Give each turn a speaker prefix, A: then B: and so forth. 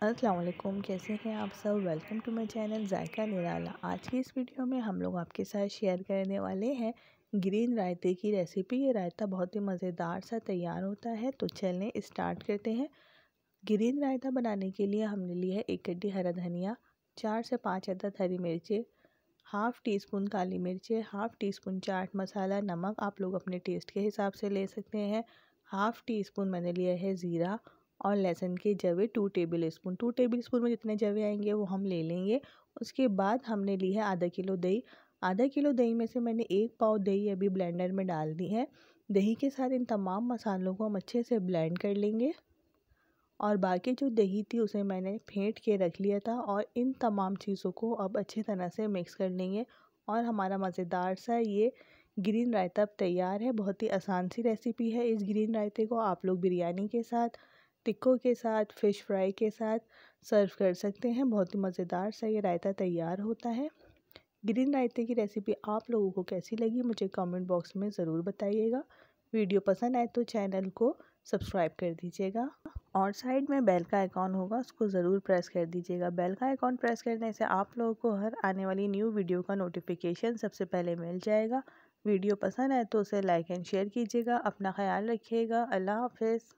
A: अस्सलाम वालेकुम, कैसे हैं आप सब। वेलकम टू माय चैनल जायका निराला। आज की इस वीडियो में हम लोग आपके साथ शेयर करने वाले हैं ग्रीन रायते की रेसिपी। ये रायता बहुत ही मज़ेदार सा तैयार होता है, तो चलें स्टार्ट करते हैं। ग्रीन रायता बनाने के लिए हमने लिया है 1 गड्डी हरा धनिया, 4 से 5 अदद हरी मिर्चें, हाफ़ टी स्पून काली मिर्चें, half tea spoon chaat masala, नमक आप लोग अपने टेस्ट के हिसाब से ले सकते हैं। हाफ़ टी स्पून मैंने लिया है ज़ीरा और लहसुन के जवे 2 टेबल स्पून। 2 टेबल स्पून में जितने जवे आएंगे वो हम ले लेंगे। उसके बाद हमने ली है आधा किलो दही। आधा किलो दही में से मैंने 1 पाव दही अभी ब्लेंडर में डाल दी है। दही के साथ इन तमाम मसालों को हम अच्छे से ब्लेंड कर लेंगे और बाकी जो दही थी उसे मैंने फेंट के रख लिया था और इन तमाम चीज़ों को अब अच्छी तरह से मिक्स कर लेंगे और हमारा मज़ेदार सा ये ग्रीन रायता अब तैयार है। बहुत ही आसान सी रेसिपी है। इस ग्रीन रायते को आप लोग बिरयानी के साथ, टिक्कों के साथ, फ़िश फ्राई के साथ सर्व कर सकते हैं। बहुत ही मज़ेदार सा ये रायता तैयार होता है। ग्रीन रायते की रेसिपी आप लोगों को कैसी लगी मुझे कमेंट बॉक्स में ज़रूर बताइएगा। वीडियो पसंद आए तो चैनल को सब्सक्राइब कर दीजिएगा और साइड में बेल का आइकॉन होगा उसको ज़रूर प्रेस कर दीजिएगा। बेल का आइकॉन प्रेस करने से आप लोगों को हर आने वाली न्यू वीडियो का नोटिफिकेशन सबसे पहले मिल जाएगा। वीडियो पसंद आए तो उसे लाइक एंड शेयर कीजिएगा। अपना ख्याल रखिएगा। अल्लाह हाफ़िज़।